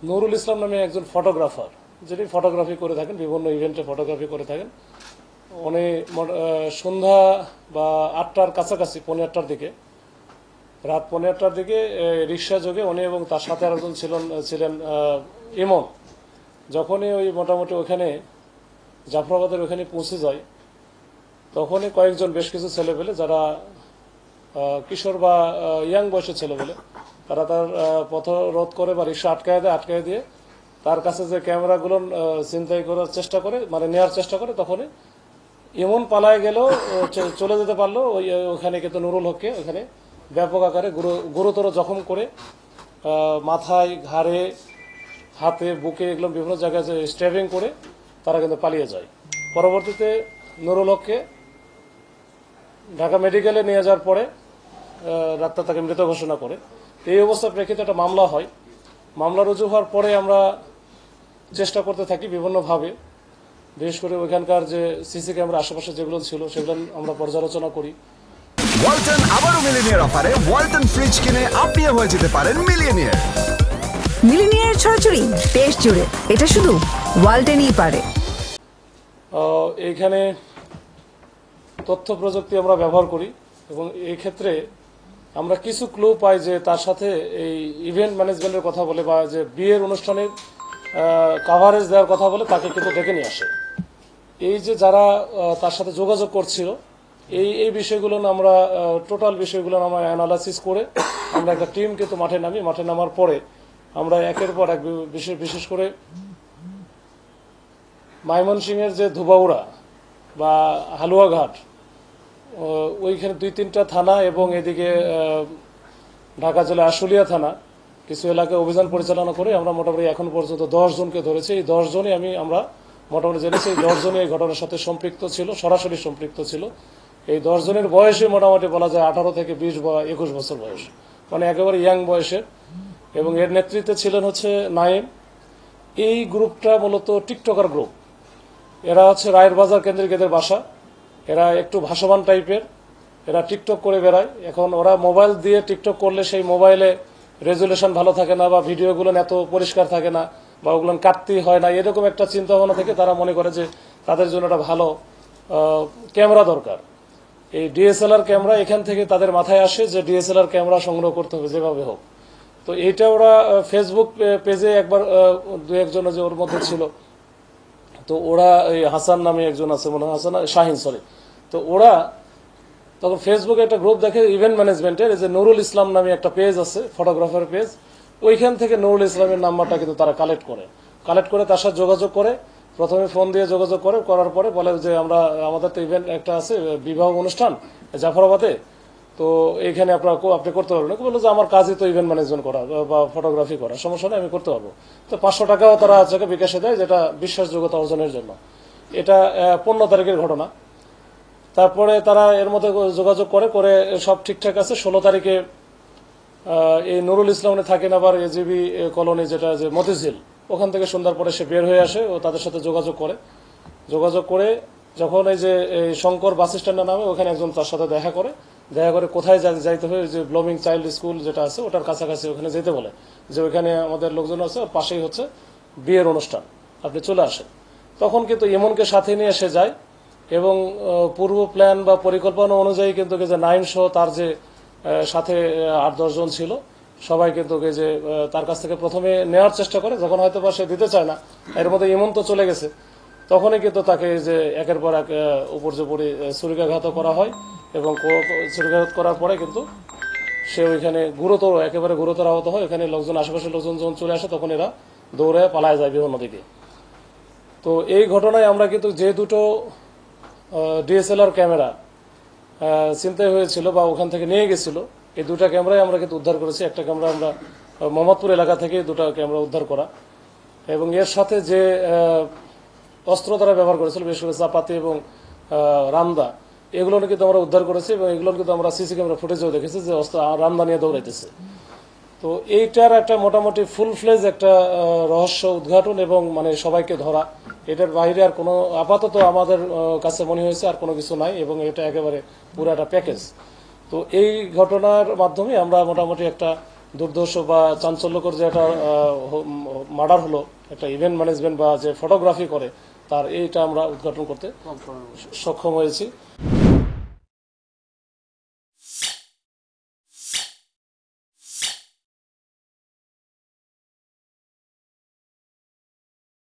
নুরুল ইসলাম নামে একজন ফটোগ্রাফার, যিনি ফটোগ্রাফি করে থাকেন, বিভিন্ন ইভেন্টে ফটোগ্রাফি করে থাকেন। উনি সন্ধ্যা বা 8টার কাছাকাছি, 8:45টার দিকে, রাত 8:45টার দিকে রিক্সা যোগে উনি এবং তার সাথে আরেকজন ছিলেন ইমন। যখনই ওই মোটামুটি ওখানে জাফরাবাদের ওখানে পৌঁছে যায়, তখনই কয়েকজন বেশ কিছু ছেলেপেলে যারা কিশোর বা ইয়াং বয়সের ছেলেপেলে, তারা তার পথ রোধ করে বা রিক্সা আটকায় দিয়ে তার কাছে যে ক্যামেরাগুলো ছিনতাই করার চেষ্টা করে, মানে নেওয়ার চেষ্টা করে, তখনই এমন পালায় গেলেও চলে যেতে পারলো। ওখানে কিন্তু নুরুল হককে ওখানে ব্যাপক আকারে গুরুতর জখম করে মাথায়, ঘাড়ে, হাতে, বুকে, এগুলো বিভিন্ন জায়গায় স্ট্যাবিং করে তারা কিন্তু পালিয়ে যায়। পরবর্তীতে নুরুল হককে ঢাকা মেডিকেলে নিয়ে যাওয়ার পরে ডাক্তার তাকে মৃত ঘোষণা করে। এই অবস্থার প্রেক্ষিতে একটা মামলা হয়। মামলা রুজু হওয়ার পরে আমরা চেষ্টা করতে থাকি বিভিন্নভাবে, বিশেষ করে ওইখানকার যে সিসি ক্যামেরা আশেপাশে যেগুলো ছিল সেগুলো আমরা পর্যালোচনা করি। ওয়ালটন আবারও মিলিনিয়ার অফারে ওয়ালটন ফ্রিজ কিনে আপনিও হয়ে যেতে পারেন মিলিয়নিয়ার। মিলিনিয়ার ছড়াছড়ি দেশ জুড়ে, এটা শুধু ওয়ালটনই পারে। এইখানে তথ্য প্রযুক্তি আমরা ব্যবহার করি এবং এই ক্ষেত্রে আমরা কিছু ক্লু পাই যে তার সাথে এই ইভেন্ট ম্যানেজমেন্টের কথা বলে বা যে বিয়ের অনুষ্ঠানের কাভারেজ দেওয়ার কথা বলে তাকে কিন্তু ডেকে নিয়ে আসে। এই যে যারা তার সাথে যোগাযোগ করছিল, এই বিষয়গুলো আমরা টোটাল বিষয়গুলো আমরা অ্যানালাইসিস করে আমরা একটা টিম কিন্তু মাঠে নামার পরে আমরা একের পর এক বিশেষ করে ময়মনসিংহের যে ধুবাউড়া বা হালুয়াঘাট, ওইখানে 2-3টা থানা এবং এদিকে ঢাকা জেলা আশুলিয়া থানা কিছু এলাকায় অভিযান পরিচালনা করে আমরা মোটামুটি এখন পর্যন্ত 10 জনকে ধরেছি। এই 10 জনই আমরা মোটামুটি জেনেছি এই 10 জনই এই ঘটনার সাথে সম্পৃক্ত ছিল, সরাসরি সম্পৃক্ত ছিল। এই 10 জনের বয়সে মোটামুটি বলা যায় 18 থেকে 20 বা 21 বছর বয়স, মানে একেবারে ইয়াং বয়সের। এবং এর নেতৃত্বে ছিলেন হচ্ছে নাইম। এই গ্রুপটা মূলত টিকটকার গ্রুপ। এরা হচ্ছে রায়ের বাজার কেন্দ্রিক এদের বাসা। এরা একটু ভাসমান টাইপের, এরা টিকটক করে বেড়ায়। এখন ওরা মোবাইল দিয়ে টিকটক করলে সেই মোবাইলে রেজুলেশন ভালো থাকে না বা ভিডিওগুলো এত পরিষ্কার থাকে না বা ওগুলো কাটতেই হয় না, এরকম একটা চিন্তা ভাবনা থেকে তারা মনে করে যে তাদের জন্য একটা ভালো ক্যামেরা দরকার। এই ডিএসএলআর ক্যামেরা এখান থেকে তাদের মাথায় আসে যে ডিএসএলআর ক্যামেরা সংগ্রহ করতে হবে যেভাবে হোক। তো এইটা ওরা ফেসবুক পেজে একবার 2-1 যে ওর মধ্যে ছিল, তো ওরা এই হাসান নামে একজন আছে, মনে হয় হাসান, শাহিন, সরি। তো ওরা তখন ফেসবুকে একটা গ্রুপ দেখে ইভেন্ট ম্যানেজমেন্টের, যে নুরুল ইসলাম নামে একটা পেজ আছে, ফটোগ্রাফার পেজ। ওইখান থেকে নুরুল ইসলামের নাম্বারটা কিন্তু তারা কালেক্ট করে তার সাথে যোগাযোগ করে। প্রথমে ফোন দিয়ে যোগাযোগ করার পরে বলে যে আমাদের তো ইভেন্ট একটা আছে, বিবাহ অনুষ্ঠান জাফরাবাদে, তো এইখানে আপনি করতে পারবেন। বললো যে আমার কাজই তো ইভেন্ট ম্যানেজমেন্ট করা বা ফটোগ্রাফি করা, সমস্যা নেই, আমি করতে পারবো। তো 500 টাকাও তারা আজকে বিকাশে দেয়, যেটা বিশ্বাসযোগ্যতা অর্জনের জন্য। এটা 15 তারিখের ঘটনা। তারপরে তারা এর মধ্যে যোগাযোগ করে সব ঠিকঠাক আছে। 16 তারিখে এই নুরুল ইসলামে থাকেন আবার এজিবি কলোনি, যেটা যে মতিঝিল, ওখান থেকে সন্ধ্যার পরে সে বের হয়ে আসে ও তাদের সাথে যোগাযোগ করে যখন এই যে শঙ্কর বাস স্ট্যান্ডের নামে, ওখানে একজন তার সাথে দেখা করে কোথায় যাইতে হবে, যে ব্লমিং চাইল্ড স্কুল যেটা আছে ওটার কাছাকাছি ওখানে যেতে বলে, যে ওইখানে আমাদের লোকজন আছে, ওর পাশেই হচ্ছে বিয়ের অনুষ্ঠান, আপনি চলে আসেন। তখন কিন্তু ইমনকে সাথে নিয়ে এসে যায় এবং পূর্ব প্ল্যান বা পরিকল্পনা অনুযায়ী কিন্তু যে নাইম সহ তার যে সাথে 8-10 জন ছিল, সবাই কিন্তু যে তার কাছ থেকে প্রথমে নেওয়ার চেষ্টা করে। যখন হয়তো বা সে দিতে চায় না, এর মধ্যে ইমন তো চলে গেছে, তখনই কিন্তু তাকে যে একের পর এক উপর্যুপরি ছুরিকাঘাত করা হয় এবং ছুরিকাঘাত করার পরে কিন্তু সে ওইখানে একেবারে গুরুতর আহত হয়। এখানে আশেপাশের লোকজন যখন চলে আসে, তখন এরা দৌড়ে পালায় যায় বিভিন্ন দিকে। তো এই ঘটনায় আমরা কিন্তু যে দুটো ডিএসএলআর ক্যামেরা ছিনতাই হয়েছিল বা ওখান থেকে নিয়ে গেছিল, এই 2টা ক্যামেরাই আমরা কিন্তু উদ্ধার করেছি। একটা ক্যামেরা আমরা মোহাম্মদপুর এলাকা থেকে 2টা ক্যামেরা উদ্ধার করা, এবং এর সাথে যে অস্ত্র তারা ব্যবহার করেছিল, বিশেষ করে চাপাতি এবং রামদা, এগুলো কিন্তু আমরা উদ্ধার করেছি এবং এগুলো কিন্তু আমরা সিসি ক্যামেরা ফুটেজেও দেখেছি যে রামদা নিয়ে দৌড়াইতেছে। তো এইটার একটা মোটামুটি ফুল ফ্লেজ একটা রহস্য উদ্ঘাটন এবং মানে সবাইকে ধরা, এটার বাইরে আর কোনো আপাতত আমাদের কাছে মনে হয়েছে আর কোনো কিছু নাই, এবং এটা একেবারে পুরো একটা প্যাকেজ। তো এই ঘটনার মাধ্যমে আমরা মোটামুটি একটা দুর্ধর্ষ বা চাঞ্চল্যকর যে একটা মার্ডার হলো, একটা ইভেন্ট ম্যানেজমেন্ট বা যে ফটোগ্রাফি করে তার, এইটা আমরা উদ্ঘাটন করতে সক্ষম হয়েছি।